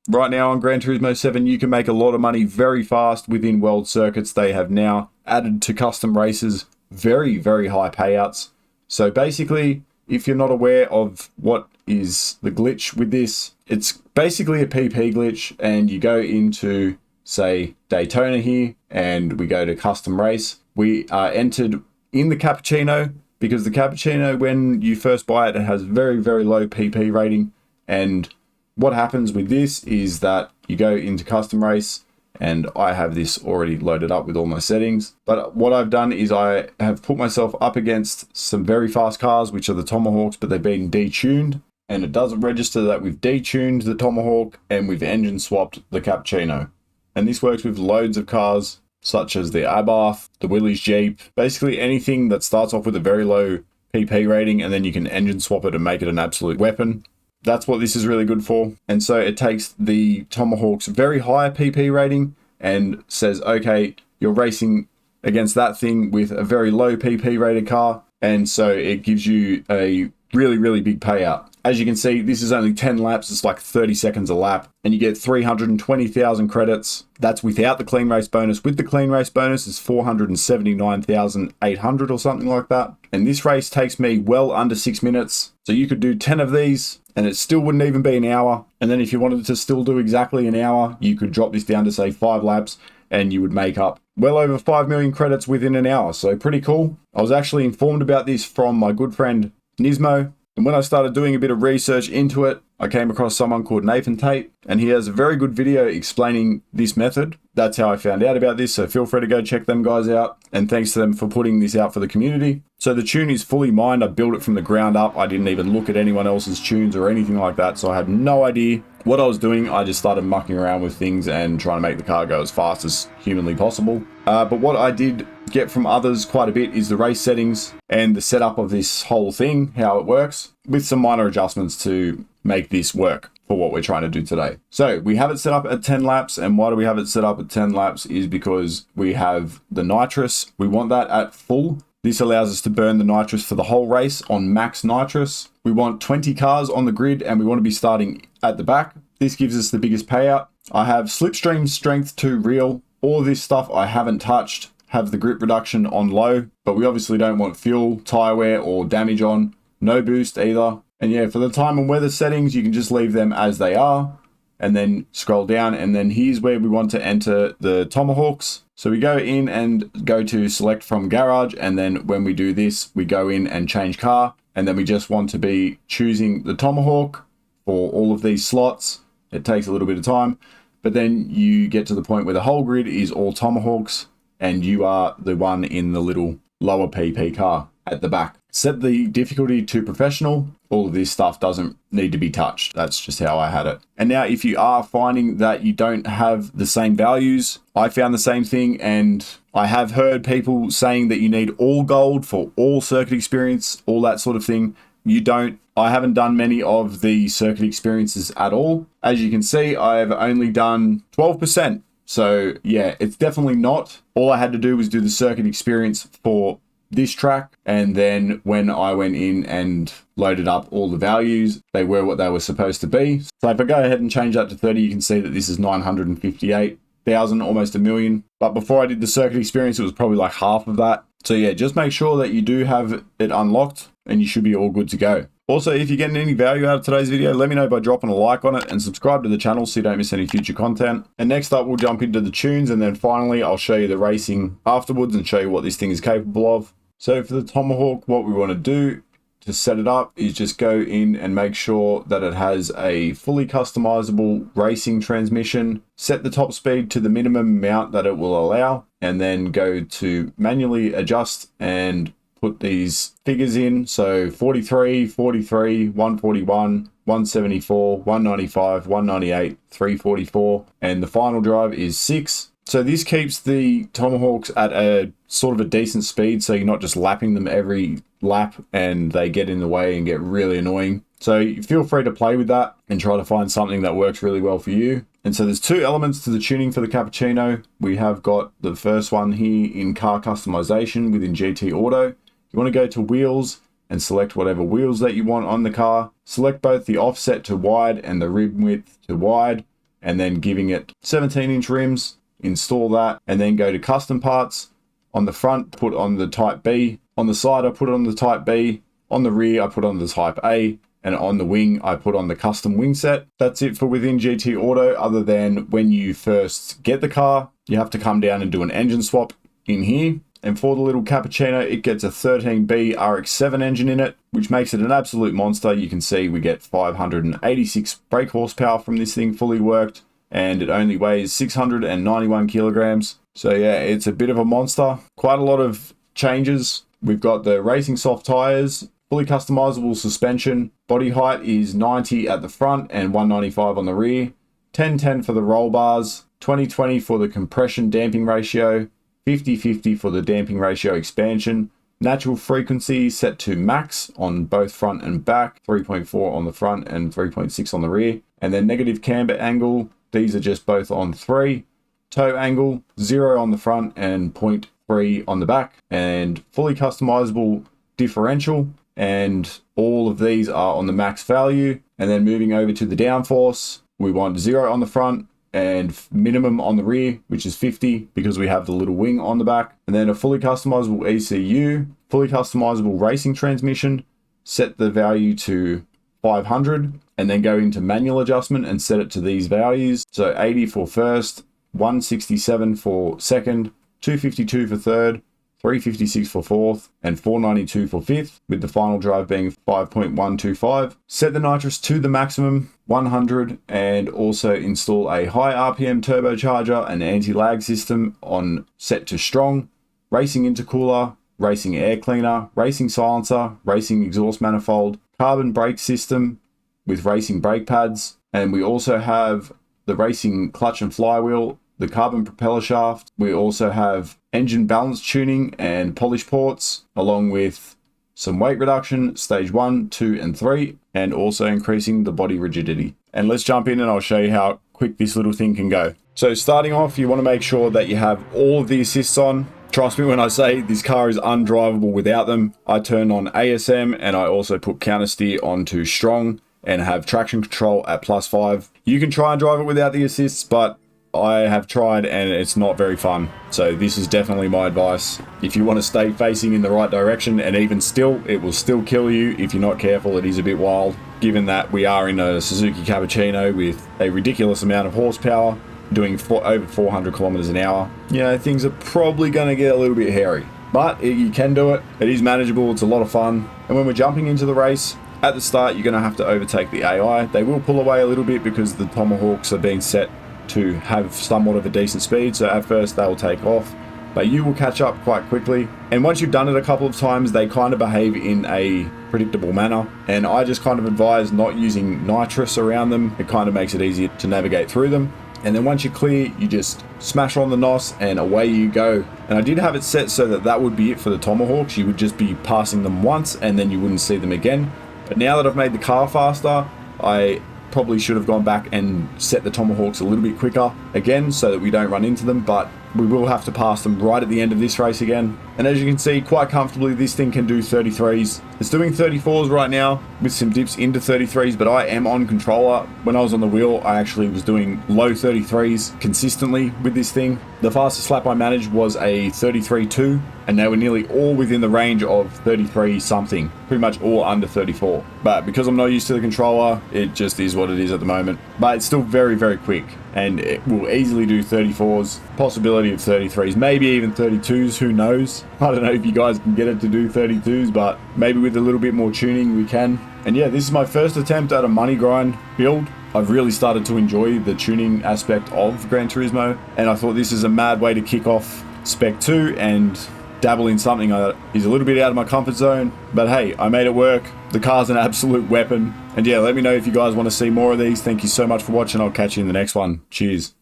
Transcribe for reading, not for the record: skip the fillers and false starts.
Right now on Gran Turismo 7, you can make a lot of money very fast within world circuits. They have now added to custom races very, very high payouts. So basically, if you're not aware of what is the glitch with this, it's basically a PP glitch, and you go into, say, Daytona here, and we go to custom race. We are entered in the Cappuccino, because the Cappuccino, when you first buy it, it has very, very low PP rating. And what happens with this is that you go into custom race, and I have this already loaded up with all my settings. But what I've done is I have put myself up against some very fast cars, which are the Tomahawks, but they've been detuned. And it doesn't register that we've detuned the Tomahawk and we've engine swapped the Cappuccino. And this works with loads of cars, such as the Abarth, the Willys Jeep, basically anything that starts off with a very low PP rating, and then you can engine swap it and make it an absolute weapon. That's what this is really good for. And so it takes the Tomahawk's very high PP rating and says, okay, you're racing against that thing with a very low PP rated car. And so it gives you a really, really big payout. As you can see, this is only 10 laps. It's like 30 seconds a lap, and you get 320,000 credits. That's without the clean race bonus. With the clean race bonus, it's 479,800 or something like that. And this race takes me well under 6 minutes. So you could do 10 of these and it still wouldn't even be an hour. And then if you wanted to still do exactly an hour, you could drop this down to say 5 laps and you would make up well over 5 million credits within an hour. So pretty cool. I was actually informed about this from my good friend Nismo. And when I started doing a bit of research into it, I came across someone called Nathan Tate, and he has a very good video explaining this method. That's how I found out about this, so feel free to go check them guys out. And thanks to them for putting this out for the community. So the tune is fully mined. I built it from the ground up. I didn't even look at anyone else's tunes or anything like that, so I had no idea what I was doing. I just started mucking around with things and trying to make the car go as fast as humanly possible. But what I did get from others quite a bit is the race settings and the setup of this whole thing, how it works, with some minor adjustments to make this work for what we're trying to do today. So we have it set up at 10 laps. And why do we have it set up at 10 laps is because we have the nitrous. We want that at full. This allows us to burn the nitrous for the whole race on max nitrous. We want 20 cars on the grid and we want to be starting at the back. This gives us the biggest payout. I have slipstream strength to real. All of this stuff I haven't touched. Have the grip reduction on low, but we obviously don't want fuel, tire wear, or damage on. No boost either. And yeah, for the time and weather settings, you can just leave them as they are and then scroll down. And then here's where we want to enter the Tomahawks. So we go in and go to select from garage. And then when we do this, we go in and change car. And then we just want to be choosing the Tomahawk for all of these slots. It takes a little bit of time, but then you get to the point where the whole grid is all Tomahawks and you are the one in the little lower PP car at the back. Set the difficulty to professional. All of this stuff doesn't need to be touched. That's just how I had it. And now if you are finding that you don't have the same values, I found the same thing, and I have heard people saying that you need all gold for all circuit experience, all that sort of thing. You don't. I haven't done many of the circuit experiences at all. As you can see, I have only done 12%. So yeah, it's definitely not. All I had to do was do the circuit experience for this track, and then when I went in and loaded up all the values, they were what they were supposed to be. So if I go ahead and change that to 30, you can see that this is 958,000, almost a million. But before I did the circuit experience, it was probably like half of that. So yeah, just make sure that you do have it unlocked and you should be all good to go. Also, if you're getting any value out of today's video, let me know by dropping a like on it and subscribe to the channel so you don't miss any future content. And next up, we'll jump into the tunes, and then finally, I'll show you the racing afterwards and show you what this thing is capable of. So for the Tomahawk, what we want to do to set it up is just go in and make sure that it has a fully customizable racing transmission. Set the top speed to the minimum amount that it will allow, and then go to manually adjust and put these figures in. So 43, 43, 141, 174, 195, 198, 344, and the final drive is 6. So this keeps the Tomahawks at a sort of a decent speed, so you're not just lapping them every lap and they get in the way and get really annoying. So feel free to play with that and try to find something that works really well for you. And so there's two elements to the tuning for the Cappuccino. We have got the first one here in car customization within GT Auto. You want to go to wheels and select whatever wheels that you want on the car. Select both the offset to wide and the rim width to wide, and then giving it 17-inch rims, install that, and then go to custom parts. On the front, put on the Type B. On the side, I put on the Type B. On the rear, I put on the Type A. And on the wing, I put on the custom wing set. That's it for within GT Auto, other than when you first get the car, you have to come down and do an engine swap in here. And for the little Cappuccino, it gets a 13B RX-7 engine in it, which makes it an absolute monster. You can see we get 586 brake horsepower from this thing fully worked, and it only weighs 691 kilograms. So yeah, it's a bit of a monster. Quite a lot of changes. We've got the racing soft tires, fully customizable suspension. Body height is 90 at the front and 195 on the rear. 10-10 for the roll bars. 20-20 for the compression damping ratio. 50-50 for the damping ratio expansion. Natural frequency set to max on both front and back. 3.4 on the front and 3.6 on the rear. And then negative camber angle. These are just both on 3. Toe angle, 0 on the front and 0.3 on the back. And fully customizable differential. And all of these are on the max value. And then moving over to the downforce, we want 0 on the front and minimum on the rear, which is 50 because we have the little wing on the back. And then a fully customizable ECU, fully customizable racing transmission, set the value to 500, and then go into manual adjustment and set it to these values. So 80 for first, 167 for second, 252 for third, 356 for fourth, and 492 for fifth, with the final drive being 5.125. Set the nitrous to the maximum, 100, and also install a high RPM turbocharger and anti-lag system on set to strong, racing intercooler, racing air cleaner, racing silencer, racing exhaust manifold, carbon brake system with racing brake pads, and we also have the racing clutch and flywheel, the carbon propeller shaft. We also have engine balance tuning and polish ports, along with some weight reduction, stage 1, 2, and 3, and also increasing the body rigidity. And let's jump in and I'll show you how quick this little thing can go. So starting off, you want to make sure that you have all of the assists on. Trust me when I say this car is undrivable without them. I turn on ASM and I also put counter steer onto strong and have traction control at +5. You can try and drive it without the assists, but I have tried and it's not very fun. So this is definitely my advice. If you want to stay facing in the right direction, and even still, it will still kill you if you're not careful. It is a bit wild, given that we are in a Suzuki Cappuccino with a ridiculous amount of horsepower, doing over 400 kilometers an hour. You know, things are probably going to get a little bit hairy, but you can do it. It is manageable. It's a lot of fun. And when we're jumping into the race, at the start, you're going to have to overtake the AI. They will pull away a little bit because the Tomahawks are being set to have somewhat of a decent speed, so at first they'll take off, but you will catch up quite quickly. And once you've done it a couple of times, they kind of behave in a predictable manner, and I just kind of advise not using nitrous around them. It kind of makes it easier to navigate through them. And then once you're clear, you just smash on the NOS and away you go. And I did have it set so that that would be it for the Tomahawks. You would just be passing them once and then you wouldn't see them again. But now that I've made the car faster, I probably should have gone back and set the Tomahawks a little bit quicker again so that we don't run into them, but we will have to pass them right at the end of this race again. And as you can see, quite comfortably, this thing can do 33s. It's doing 34s right now with some dips into 33s, but I am on controller. When I was on the wheel, I actually was doing low 33s consistently with this thing. The fastest lap I managed was a 33.2, and they were nearly all within the range of 33 something, pretty much all under 34. But because I'm not used to the controller, it just is what it is at the moment. But it's still very, very quick, and it will easily do 34s, possibility of 33s, maybe even 32s, who knows? I don't know if you guys can get it to do 32s, but maybe with a little bit more tuning we can. And yeah, this is my first attempt at a money grind build. I've really started to enjoy the tuning aspect of Gran Turismo, and I thought this is a mad way to kick off Spec 2 and dabble in something that is a little bit out of my comfort zone. But hey, I made it work. The car's an absolute weapon. And yeah, let me know if you guys want to see more of these. Thank you so much for watching. I'll catch you in the next one. Cheers.